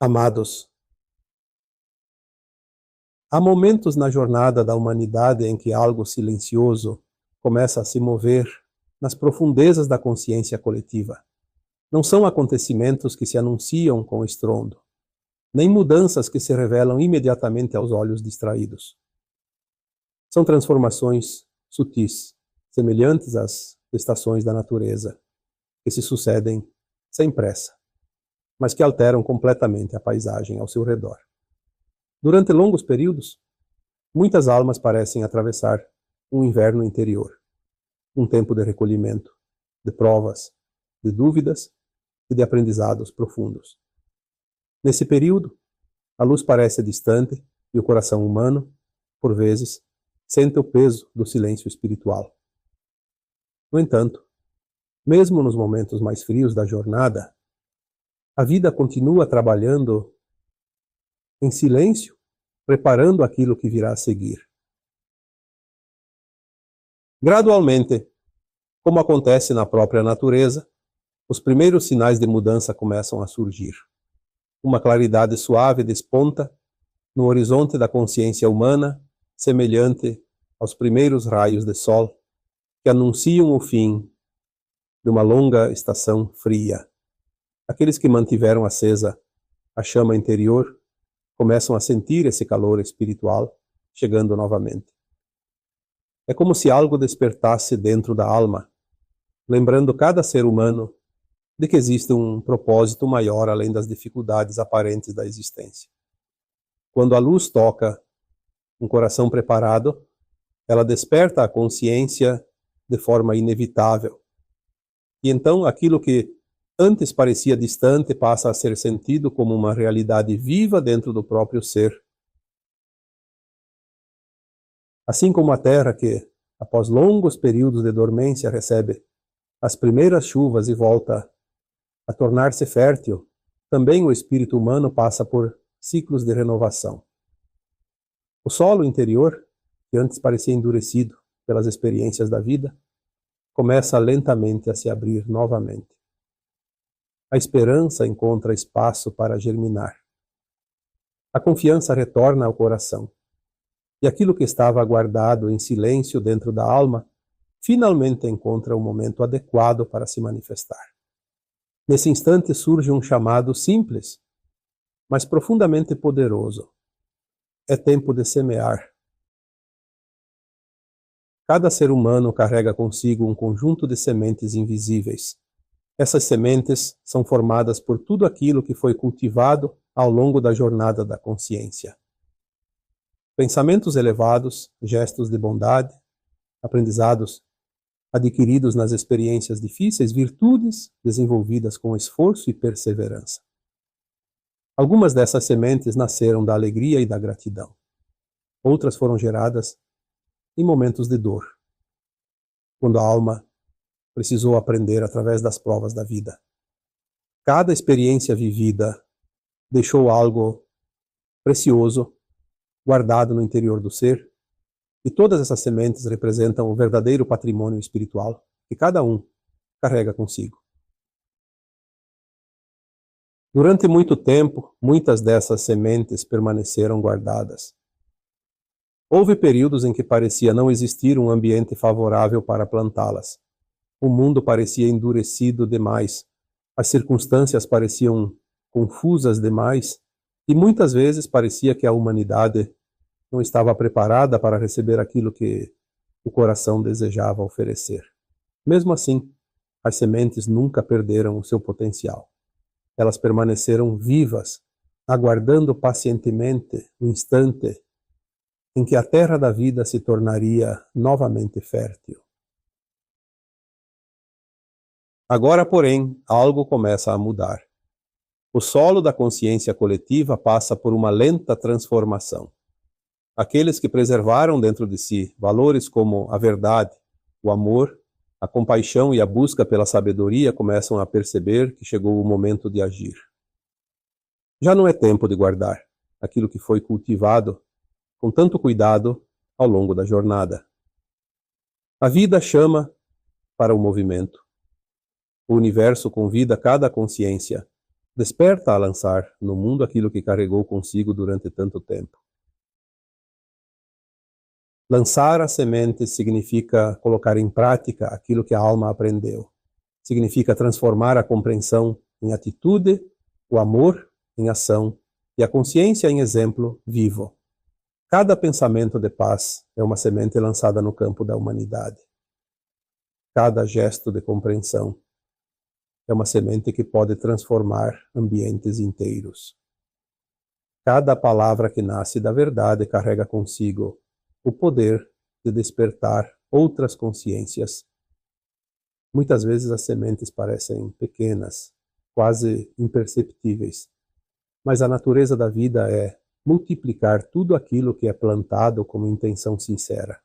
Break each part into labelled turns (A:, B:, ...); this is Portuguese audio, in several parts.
A: Amados, há momentos na jornada da humanidade em que algo silencioso começa a se mover nas profundezas da consciência coletiva. Não são acontecimentos que se anunciam com estrondo, nem mudanças que se revelam imediatamente aos olhos distraídos. São transformações sutis, semelhantes às estações da natureza, que se sucedem sem pressa, mas que alteram completamente a paisagem ao seu redor. Durante longos períodos, muitas almas parecem atravessar um inverno interior, um tempo de recolhimento, de provas, de dúvidas e de aprendizados profundos. Nesse período, a luz parece distante e o coração humano, por vezes, sente o peso do silêncio espiritual. No entanto, mesmo nos momentos mais frios da jornada, a vida continua trabalhando em silêncio, preparando aquilo que virá a seguir. Gradualmente, como acontece na própria natureza, os primeiros sinais de mudança começam a surgir. Uma claridade suave desponta no horizonte da consciência humana, semelhante aos primeiros raios de sol que anunciam o fim de uma longa estação fria. Aqueles que mantiveram acesa a chama interior começam a sentir esse calor espiritual chegando novamente. É como se algo despertasse dentro da alma, lembrando cada ser humano de que existe um propósito maior além das dificuldades aparentes da existência. Quando a luz toca um coração preparado, ela desperta a consciência de forma inevitável. E então aquilo que antes parecia distante passa a ser sentido como uma realidade viva dentro do próprio ser. Assim como a terra que, após longos períodos de dormência, recebe as primeiras chuvas e volta a tornar-se fértil, também o espírito humano passa por ciclos de renovação. O solo interior, que antes parecia endurecido pelas experiências da vida, começa lentamente a se abrir novamente. A esperança encontra espaço para germinar. A confiança retorna ao coração. E aquilo que estava guardado em silêncio dentro da alma, finalmente encontra o momento adequado para se manifestar. Nesse instante surge um chamado simples, mas profundamente poderoso. É tempo de semear. Cada ser humano carrega consigo um conjunto de sementes invisíveis. Essas sementes são formadas por tudo aquilo que foi cultivado ao longo da jornada da consciência. Pensamentos elevados, gestos de bondade, aprendizados adquiridos nas experiências difíceis, virtudes desenvolvidas com esforço e perseverança. Algumas dessas sementes nasceram da alegria e da gratidão. Outras foram geradas em momentos de dor, quando a alma precisou aprender através das provas da vida. Cada experiência vivida deixou algo precioso guardado no interior do ser, e todas essas sementes representam o verdadeiro patrimônio espiritual que cada um carrega consigo. Durante muito tempo, muitas dessas sementes permaneceram guardadas. Houve períodos em que parecia não existir um ambiente favorável para plantá-las. O mundo parecia endurecido demais, as circunstâncias pareciam confusas demais, e muitas vezes parecia que a humanidade não estava preparada para receber aquilo que o coração desejava oferecer. Mesmo assim, as sementes nunca perderam o seu potencial. Elas permaneceram vivas, aguardando pacientemente o instante em que a terra da vida se tornaria novamente fértil. Agora, porém, algo começa a mudar. O solo da consciência coletiva passa por uma lenta transformação. Aqueles que preservaram dentro de si valores como a verdade, o amor, a compaixão e a busca pela sabedoria começam a perceber que chegou o momento de agir. Já não é tempo de guardar aquilo que foi cultivado com tanto cuidado ao longo da jornada. A vida chama para o movimento. O universo convida cada consciência Desperta a lançar no mundo aquilo que carregou consigo durante tanto tempo. Lançar as sementes significa colocar em prática aquilo que a alma aprendeu. Significa transformar a compreensão em atitude, o amor em ação e a consciência em exemplo vivo. Cada pensamento de paz é uma semente lançada no campo da humanidade. Cada gesto de compreensão é uma semente que pode transformar ambientes inteiros. Cada palavra que nasce da verdade carrega consigo o poder de despertar outras consciências. Muitas vezes as sementes parecem pequenas, quase imperceptíveis, mas a natureza da vida é multiplicar tudo aquilo que é plantado com intenção sincera.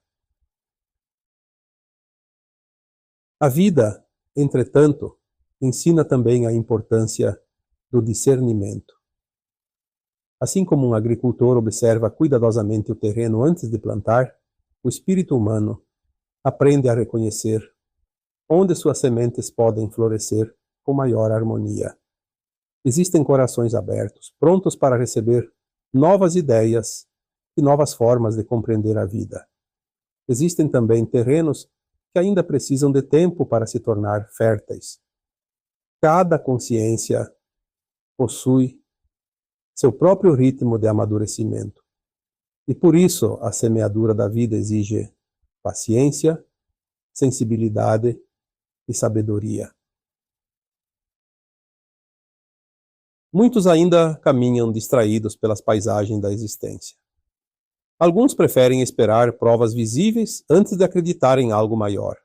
A: A vida, entretanto, ensina também a importância do discernimento. Assim como um agricultor observa cuidadosamente o terreno antes de plantar, o espírito humano aprende a reconhecer onde suas sementes podem florescer com maior harmonia. Existem corações abertos, prontos para receber novas ideias e novas formas de compreender a vida. Existem também terrenos que ainda precisam de tempo para se tornar férteis. Cada consciência possui seu próprio ritmo de amadurecimento. E por isso a semeadura da vida exige paciência, sensibilidade e sabedoria. Muitos ainda caminham distraídos pelas paisagens da existência. Alguns preferem esperar provas visíveis antes de acreditar em algo maior.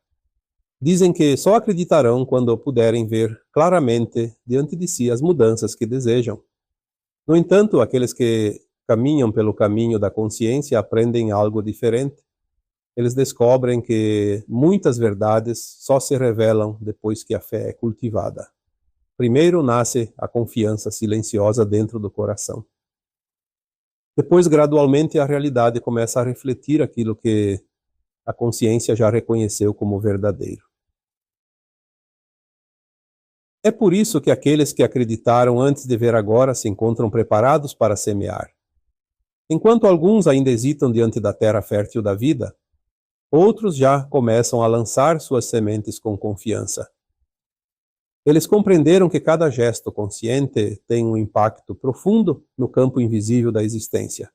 A: Dizem que só acreditarão quando puderem ver claramente diante de si as mudanças que desejam. No entanto, aqueles que caminham pelo caminho da consciência aprendem algo diferente. Eles descobrem que muitas verdades só se revelam depois que a fé é cultivada. Primeiro nasce a confiança silenciosa dentro do coração. Depois, gradualmente, a realidade começa a refletir aquilo que a consciência já reconheceu como verdadeiro. É por isso que aqueles que acreditaram antes de ver agora se encontram preparados para semear. Enquanto alguns ainda hesitam diante da terra fértil da vida, outros já começam a lançar suas sementes com confiança. Eles compreenderam que cada gesto consciente tem um impacto profundo no campo invisível da existência.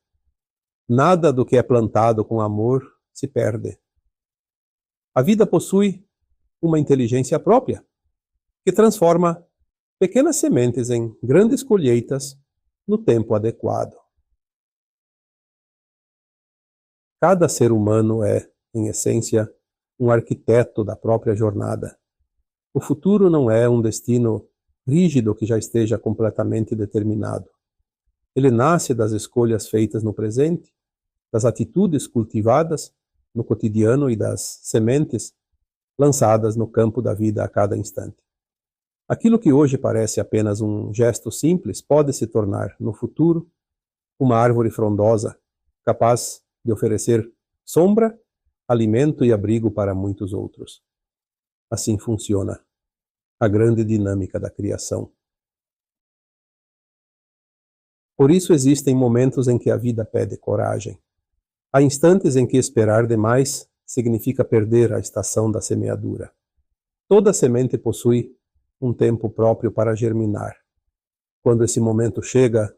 A: Nada do que é plantado com amor se perde. A vida possui uma inteligência própria, que transforma pequenas sementes em grandes colheitas no tempo adequado. Cada ser humano é, em essência, um arquiteto da própria jornada. O futuro não é um destino rígido que já esteja completamente determinado. Ele nasce das escolhas feitas no presente, das atitudes cultivadas no cotidiano e das sementes lançadas no campo da vida a cada instante. Aquilo que hoje parece apenas um gesto simples pode se tornar, no futuro, uma árvore frondosa, capaz de oferecer sombra, alimento e abrigo para muitos outros. Assim funciona a grande dinâmica da criação. Por isso existem momentos em que a vida pede coragem. Há instantes em que esperar demais significa perder a estação da semeadura. Toda semente possui um tempo próprio para germinar. Quando esse momento chega,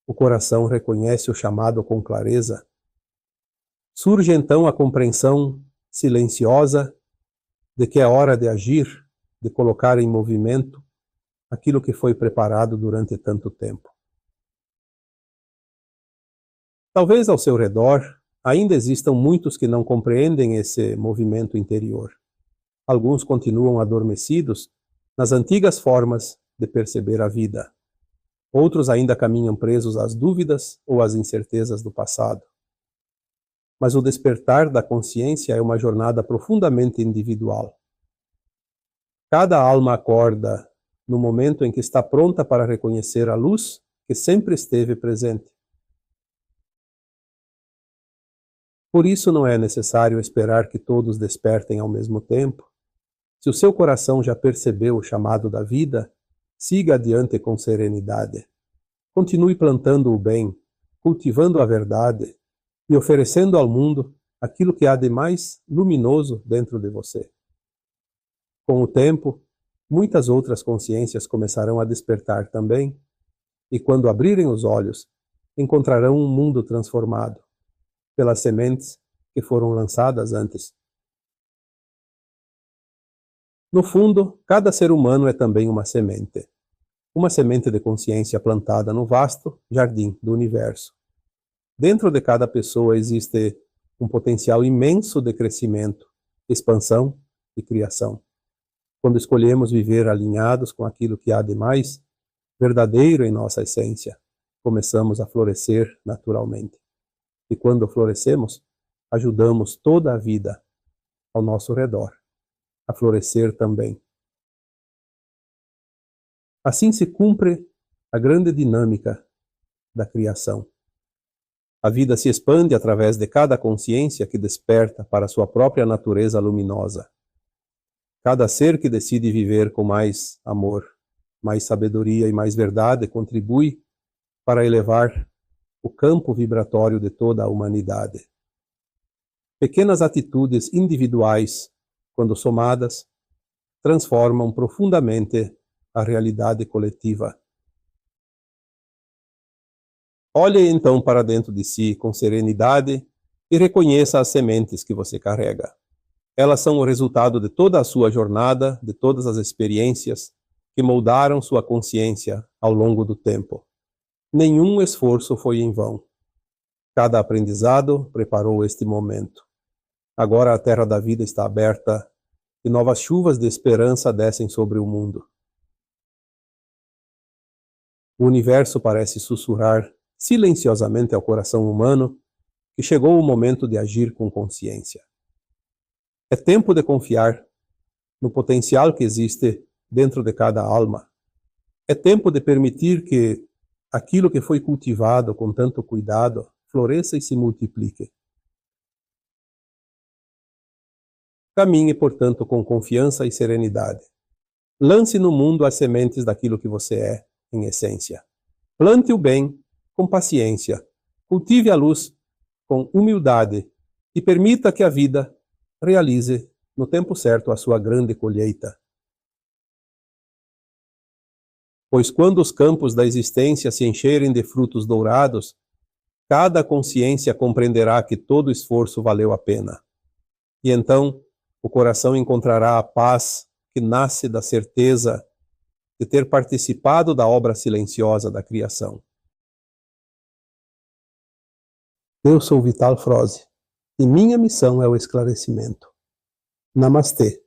A: o coração reconhece o chamado com clareza. Surge então a compreensão silenciosa de que é hora de agir, de colocar em movimento aquilo que foi preparado durante tanto tempo. Talvez ao seu redor ainda existam muitos que não compreendem esse movimento interior. Alguns continuam adormecidos nas antigas formas de perceber a vida. Outros ainda caminham presos às dúvidas ou às incertezas do passado. Mas o despertar da consciência é uma jornada profundamente individual. Cada alma acorda no momento em que está pronta para reconhecer a luz que sempre esteve presente. Por isso não é necessário esperar que todos despertem ao mesmo tempo. Se o seu coração já percebeu o chamado da vida, Siga adiante com serenidade. Continue plantando o bem, cultivando a verdade e oferecendo ao mundo aquilo que há de mais luminoso dentro de você. Com o tempo, muitas outras consciências começarão a despertar também, e quando abrirem os olhos, encontrarão um mundo transformado pelas sementes que foram lançadas antes. No fundo, cada ser humano é também uma semente de consciência plantada no vasto jardim do universo. Dentro de cada pessoa existe um potencial imenso de crescimento, expansão e criação. Quando escolhemos viver alinhados com aquilo que há de mais verdadeiro em nossa essência, começamos a florescer naturalmente. E quando florescemos, ajudamos toda a vida ao nosso redor a florescer também. Assim se cumpre a grande dinâmica da criação. A vida se expande através de cada consciência que desperta para sua própria natureza luminosa. Cada ser que decide viver com mais amor, mais sabedoria e mais verdade contribui para elevar o campo vibratório de toda a humanidade. Pequenas atitudes individuais, quando somadas, transformam profundamente a realidade coletiva. Olhe então para dentro de si com serenidade e reconheça as sementes que você carrega. Elas são o resultado de toda a sua jornada, de todas as experiências que moldaram sua consciência ao longo do tempo. Nenhum esforço foi em vão. Cada aprendizado preparou este momento. Agora a terra da vida está aberta e novas chuvas de esperança descem sobre o mundo. O universo parece sussurrar silenciosamente ao coração humano que chegou o momento de agir com consciência. É tempo de confiar no potencial que existe dentro de cada alma. É tempo de permitir que aquilo que foi cultivado com tanto cuidado floresça e se multiplique. Caminhe, portanto, com confiança e serenidade. Lance no mundo as sementes daquilo que você é, em essência. Plante o bem com paciência. Cultive a luz com humildade e permita que a vida realize no tempo certo a sua grande colheita. Pois quando os campos da existência se encherem de frutos dourados, cada consciência compreenderá que todo esforço valeu a pena. E então o coração encontrará a paz que nasce da certeza de ter participado da obra silenciosa da criação. Eu sou Vital Froze e minha missão é o esclarecimento. Namastê.